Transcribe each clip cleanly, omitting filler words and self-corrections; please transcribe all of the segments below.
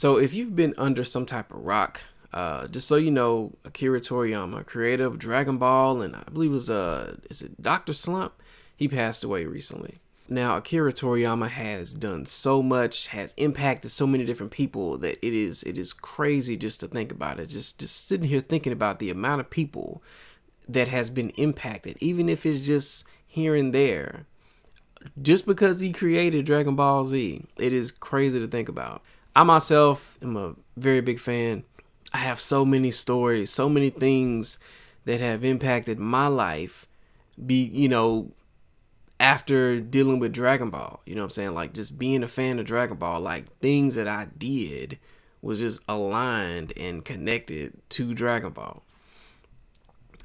So if you've been under some type of rock, just so you know, Akira Toriyama, creator of Dragon Ball, and I believe it was is it Dr. Slump? He passed away recently. Now Akira Toriyama has done so much, has impacted so many different people that it is crazy just to think about it. Just sitting here thinking about the amount of people that has been impacted, even if it's just here and there, just because he created Dragon Ball Z. It is crazy to think about. I myself am a very big fan. I have so many stories, so many things that have impacted my life, after dealing with Dragon Ball. You know what I'm saying? Like, just being a fan of Dragon Ball, like, things that I did was just aligned and connected to Dragon Ball.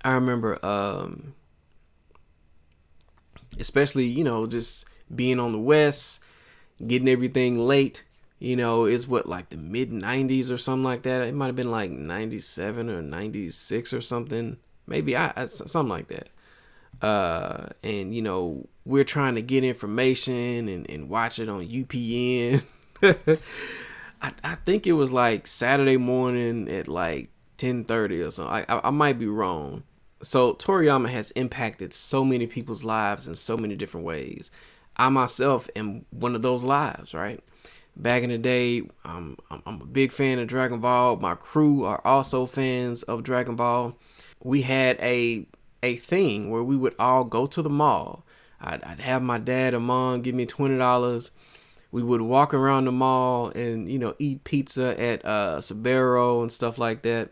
I remember, especially, just being on the West, getting everything late. It's like the mid 90s or something like that. It might have been like 97 or 96 or something. Maybe something like that. And we're trying to get information and watch it on UPN. I think it was like Saturday morning at like 10:30 or something. I might be wrong. So Toriyama has impacted so many people's lives in so many different ways. I myself am one of those lives, right? Back in the day, I'm a big fan of Dragon Ball. My crew are also fans of Dragon Ball. We had a thing where we would all go to the mall. I'd have my dad or mom give me $20. We would walk around the mall and, eat pizza at Sbarro and stuff like that.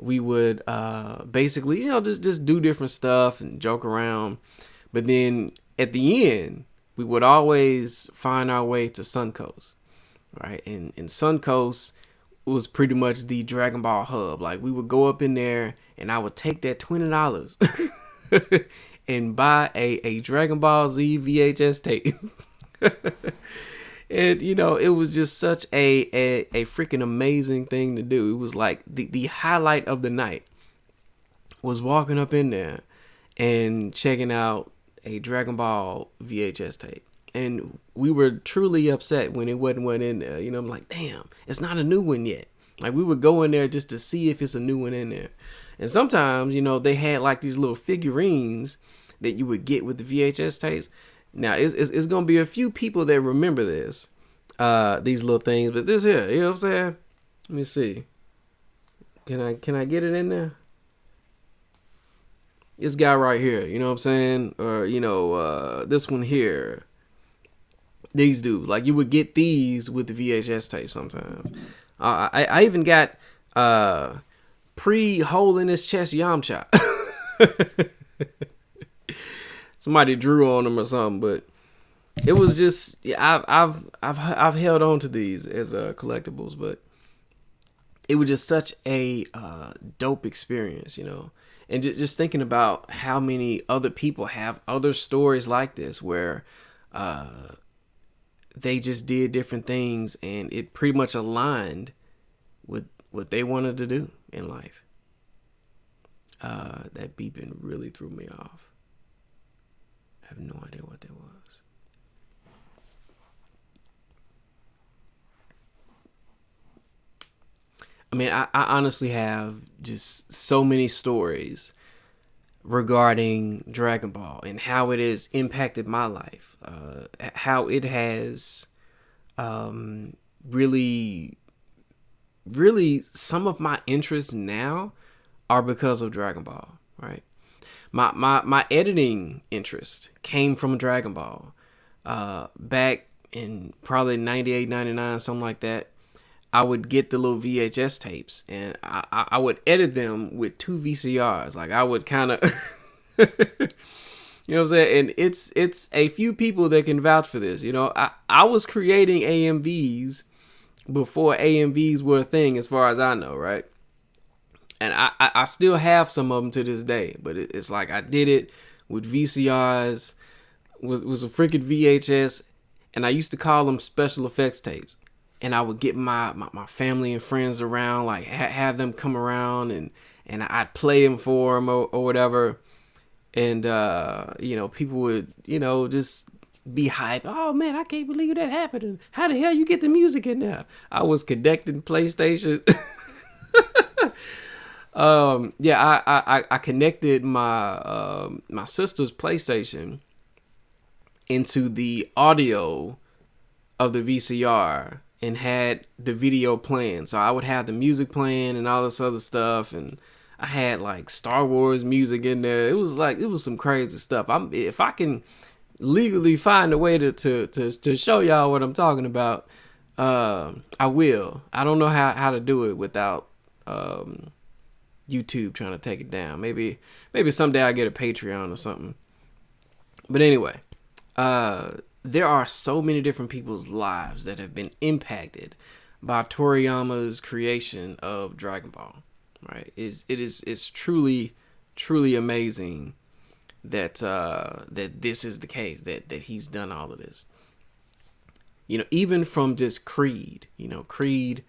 We would basically, just do different stuff and joke around. But then at the end, we would always find our way to Suncoast, right? And Suncoast was pretty much the Dragon Ball hub. Like, we would go up in there and I would take that $20 and buy a Dragon Ball Z VHS tape. And, it was just such a freaking amazing thing to do. It was like the highlight of the night was walking up in there and checking out a Dragon Ball VHS tape. And we were truly upset when it wasn't one in there. I'm like, damn, it's not a new one yet. Like, we would go in there just to see if it's a new one in there. And sometimes, they had like these little figurines that you would get with the VHS tapes. Now, it's going to be a few people that remember this, these little things. But this here, you know what I'm saying? Let me see. Can I get it in there? This guy right here, you know what I'm saying? Or, this one here. These dudes, like, you would get these with the VHS tape sometimes. I even got pre-hole in his chest Yamcha. Somebody drew on them or something, but it was just, I've held on to these as collectibles, but it was just such a dope experience, and just thinking about how many other people have other stories like this where they just did different things and it pretty much aligned with what they wanted to do in life. That beeping really threw me off. I have no idea what that was. I mean, I honestly have just so many stories regarding Dragon Ball and how it has impacted my life. How it has really some of my interests now are because of Dragon Ball, right? My editing interest came from Dragon Ball. Back in probably 98, 99, something like that. I would get the little VHS tapes and I would edit them with 2 VCRs. Like, I would kind of, you know what I'm saying? And it's a few people that can vouch for this. I was creating AMVs before AMVs were a thing, as far as I know, right? And I still have some of them to this day, but it's like I did it with VCRs, was a freaking VHS, and I used to call them special effects tapes. And I would get my family and friends around, like have them come around and I'd play them for them or whatever. And, people would, just be hyped. Oh man, I can't believe that happened. How the hell you get the music in there? I was connecting PlayStation. Yeah, I connected my sister's PlayStation into the audio of the VCR and had the video playing. So I would have the music playing and all this other stuff, and I had like Star Wars music in there. It was some crazy stuff. If I can legally find a way to show y'all what I'm talking about, I will. I don't know how to do it without YouTube trying to take it down. Maybe someday I get a Patreon or something. But anyway, there are so many different people's lives that have been impacted by Toriyama's creation of Dragon Ball. Right? It's truly amazing that this is the case, that he's done all of this. You know, even from just Creed. You know, Creed.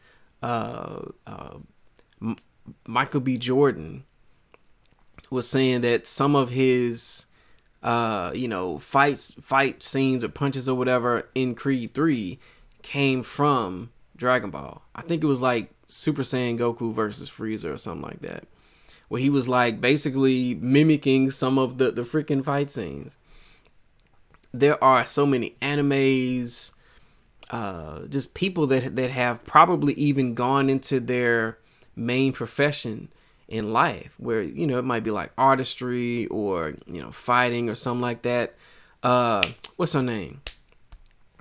Michael B. Jordan was saying that some of his fight scenes or punches or whatever in Creed 3 came from Dragon Ball. I think it was like Super Saiyan Goku versus Frieza or something like that, where he was like basically mimicking some of the freaking fight scenes. There are so many animes, just people that have probably even gone into their main profession in life, where, you know, it might be like artistry or, you know, fighting or something like that. What's her name?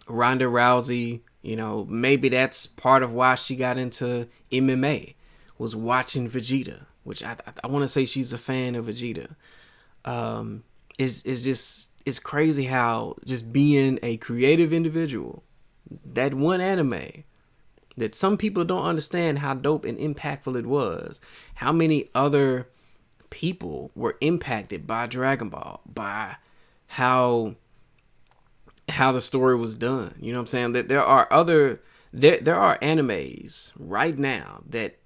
Ronda Rousey. You know, maybe that's part of why she got into MMA, was watching Vegeta, which I want to say she's a fan of Vegeta. It's crazy how just being a creative individual, that one anime that some people don't understand how dope and impactful it was. How many other people were impacted by Dragon Ball, by how the story was done. You know what I'm saying? That there are animes right now that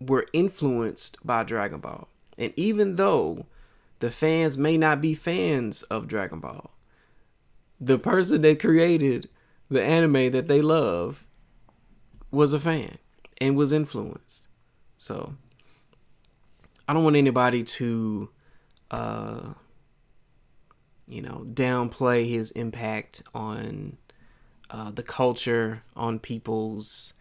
were influenced by Dragon Ball. And even though the fans may not be fans of Dragon Ball, the person that created the anime that they love was a fan and was influenced. So I don't want anybody to downplay his impact on the culture, on people's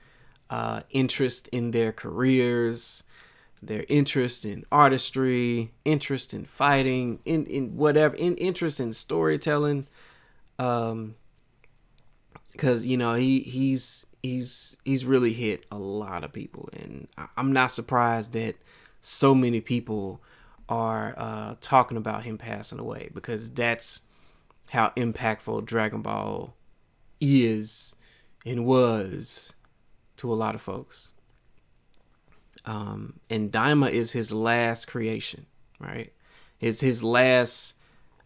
interest in their careers, their interest in artistry, interest in fighting, in whatever, interest in storytelling. Because, you know, he's really hit a lot of people, and I'm not surprised that so many people are talking about him passing away, because that's how impactful Dragon Ball is and was to a lot of folks. And Daima is his last creation, right? It's his last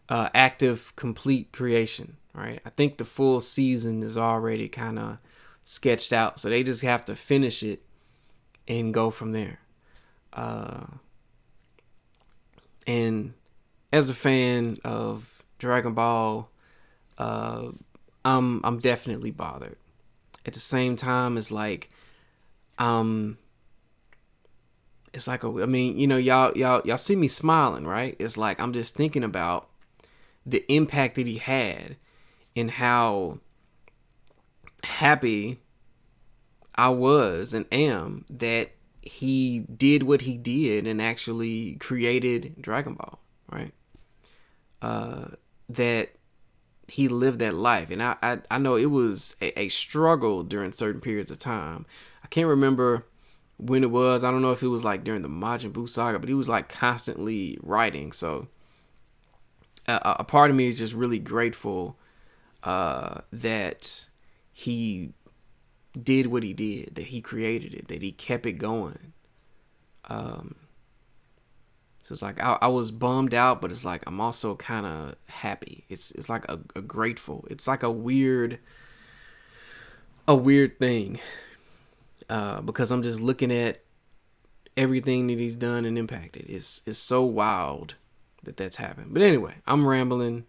active, complete creation, right? I think the full season is already kind of sketched out, so they just have to finish it and go from there. And as a fan of Dragon Ball, I'm definitely bothered. At the same time, it's like y'all see me smiling, right? It's like I'm just thinking about the impact that he had and how happy I was and am that he did what he did and actually created Dragon Ball, right? That he lived that life. And I know it was a struggle during certain periods of time. I can't remember when it was. I don't know if it was like during the Majin Buu saga, but he was like constantly writing. So a part of me is just really grateful that he did what he did, that he created it, that he kept it going. So it's like I was bummed out, but it's like I'm also kind of happy. It's like a grateful. It's like a weird thing, because I'm just looking at everything that he's done and impacted. It's so wild that that's happened. But anyway, I'm rambling.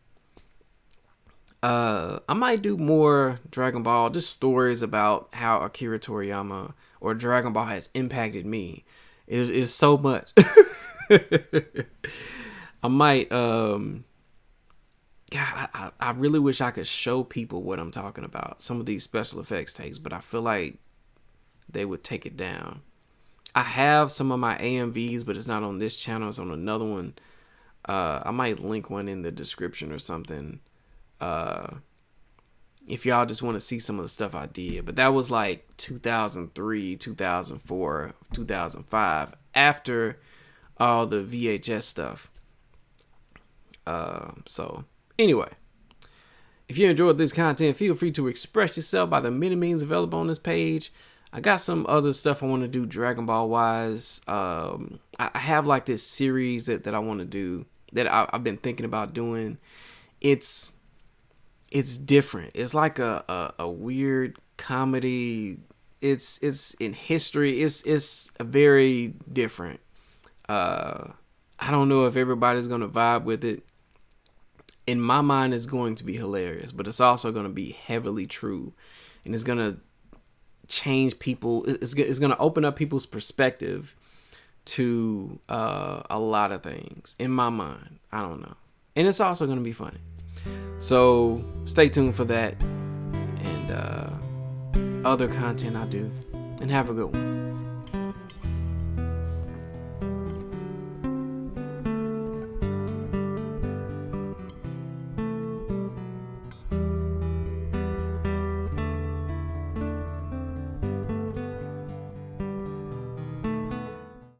I might do more Dragon Ball, just stories about how Akira Toriyama or Dragon Ball has impacted me. It's so much. I might God, I really wish I could show people what I'm talking about. Some of these special effects takes, but I feel like they would take it down. I have some of my AMVs, but it's not on this channel. It's on another one. I might link one in the description or something. If y'all just want to see some of the stuff I did. But that was like 2003, 2004, 2005. After all the VHS stuff. So, anyway. If you enjoyed this content, feel free to express yourself by the many means available on this page. I got some other stuff I want to do Dragon Ball wise. I have like this series that I want to do that I've been thinking about doing. It's different. It's like a weird comedy. It's in history. It's very different. I don't know if everybody's gonna vibe with it. In my mind, it's going to be hilarious, but it's also going to be heavily true, and it's gonna change people. It's gonna open up people's perspective to a lot of things. In my mind, I don't know, and it's also gonna be funny. So stay tuned for that and other content I do, and have a good one.